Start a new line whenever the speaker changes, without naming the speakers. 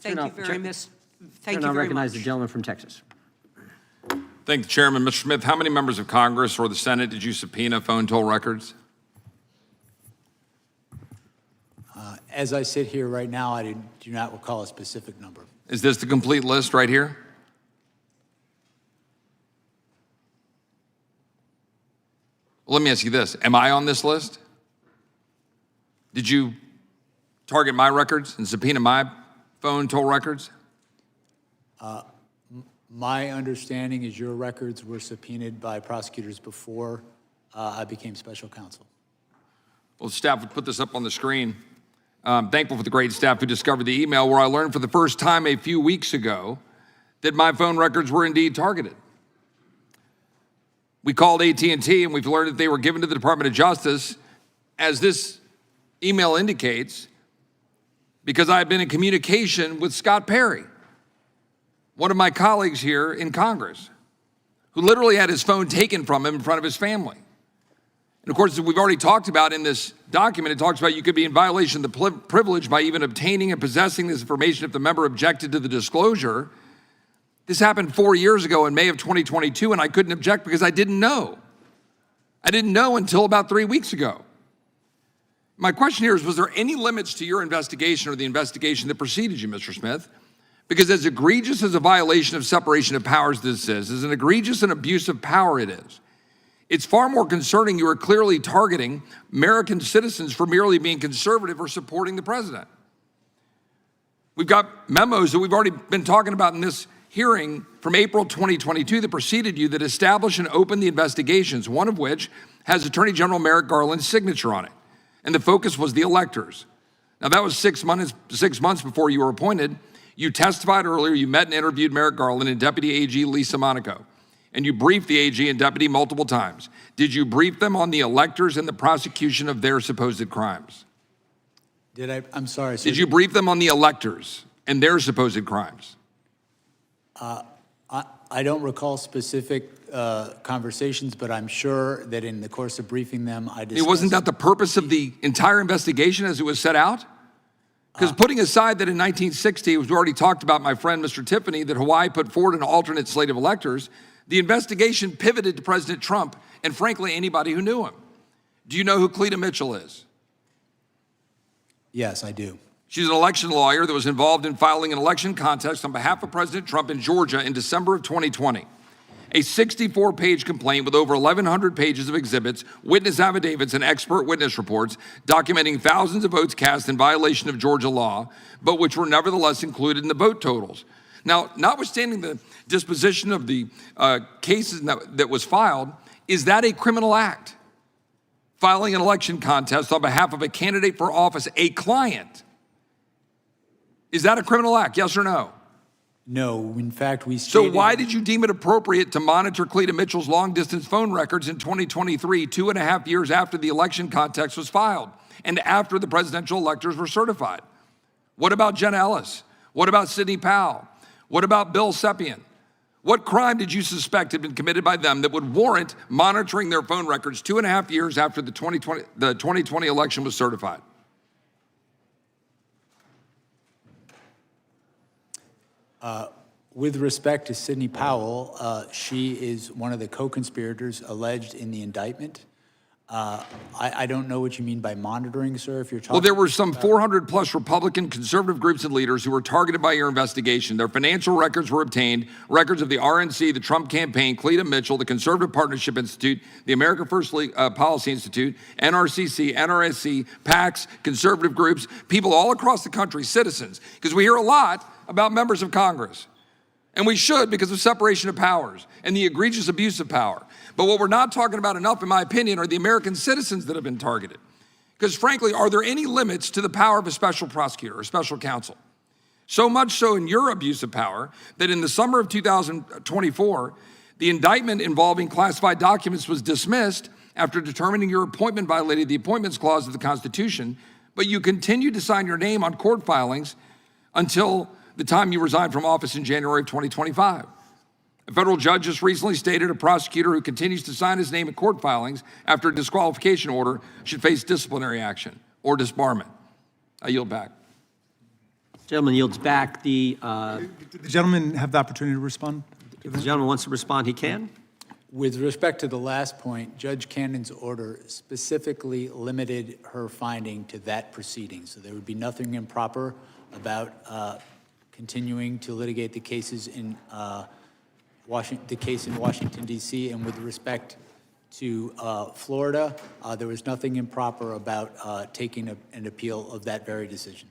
Thank you very much. Thank you
I'll
very
recognize
much.
the gentleman from Texas.
Thank the chairman. Mr. Smith, how many members of Congress or the Senate did you subpoena phone toll records?
As I sit here right now, I do not recall a specific number.
Is this the complete list right here? Well, let me ask you this. Am I on this list? Did you target my records and subpoena my phone toll records?
My understanding is your records were subpoenaed by prosecutors before I became special counsel.
Well, staff would put this up on the screen. I'm thankful for the great staff who discovered the email where I learned for the first time a few weeks ago that my phone records were indeed targeted. We called AT&T and we've learned that they were given to the Department of Justice, as this email indicates, because I had been in communication with Scott Perry, one of my colleagues here in Congress, who literally had his phone taken from him in front of his family. And of course, as we've already talked about in this document, it talks about you could be in violation of the privilege by even obtaining and possessing this information if the member objected to the disclosure. This happened 4 years ago in May of 2022, and I couldn't object because I didn't know. I didn't know until about 3 weeks ago. My question here is, was there any limits to your investigation or the investigation that preceded you, Mr. Smith? Because as egregious as a violation of separation of powers this is, as an egregious and abuse of power it is, it's far more concerning you are clearly targeting American citizens for merely being conservative or supporting the president. We've got memos that we've already been talking about in this hearing from April 2022 that preceded you that establish and open the investigations, one of which has Attorney General Merrick Garland's signature on it. And the focus was the electors. Now that was 6 months before you were appointed. You testified earlier, you met and interviewed Merrick Garland and Deputy AG Lisa Monaco. And you briefed the AG and deputy multiple times. Did you brief them on the electors and the prosecution of their supposed crimes?
Did I? I'm sorry.
Did you brief them on the electors and their supposed crimes?
I don't recall specific conversations, but I'm sure that in the course of briefing them, I discussed.
Wasn't that the purpose of the entire investigation as it was set out? Because putting aside that in 1960, as we already talked about, my friend Mr. Tiffany, that Hawaii put forward an alternate slate of electors, the investigation pivoted to President Trump and, frankly, anybody who knew him. Do you know who Cleta Mitchell is?
Yes, I do.
She's an election lawyer that was involved in filing an election contest on behalf of President Trump in Georgia in December of 2020. A 64-page complaint with over 1,100 pages of exhibits, witness affidavits, and expert witness reports documenting thousands of votes cast in violation of Georgia law, but which were nevertheless included in the vote totals. Now, notwithstanding the disposition of the cases that was filed, is that a criminal act? Filing an election contest on behalf of a candidate for office, a client. Is that a criminal act, yes or no?
No, in fact, we
So
stated.
why did you deem it appropriate to monitor Cleta Mitchell's long-distance phone records in 2023, 2.5 years after the election contest was filed and after the presidential electors were certified? What about Jenna Ellis? What about Sidney Powell? What about Bill Sepien? What crime did you suspect had been committed by them that would warrant monitoring their phone records 2.5 years after the 2020 election was certified?
With respect to Sidney Powell, she is one of the co-conspirators alleged in the indictment. I don't know what you mean by monitoring, sir, if you're talking.
Well, there were some 400 plus Republican conservative groups and leaders who were targeted by your investigation. Their financial records were obtained, records of the RNC, the Trump campaign, Cleta Mitchell, the Conservative Partnership Institute, the America First Policy Institute, NRCC, NRSC, PACs, conservative groups, people all across the country, citizens, because we hear a lot about members of Congress. And we should, because of separation of powers and the egregious abuse of power. But what we're not talking about enough, in my opinion, are the American citizens that have been targeted. Because frankly, are there any limits to the power of a special prosecutor or special counsel? So much so in your abuse of power that in the summer of 2024, the indictment involving classified documents was dismissed after determining your appointment violated the Appointments Clause of the Constitution, but you continued to sign your name on court filings until the time you resigned from office in January of 2025. A federal judge just recently stated a prosecutor who continues to sign his name in court filings after a disqualification order should face disciplinary action or disbarment. I yield back.
Gentleman yields back.
Did the gentleman have the opportunity to respond?
If the gentleman wants to respond, he can.
With respect to the last point, Judge Cannon's order specifically limited her finding to that proceeding. So there would be nothing improper about continuing to litigate the cases in Washington, D.C. And with respect to Florida, there was nothing improper about taking an appeal of that very decision.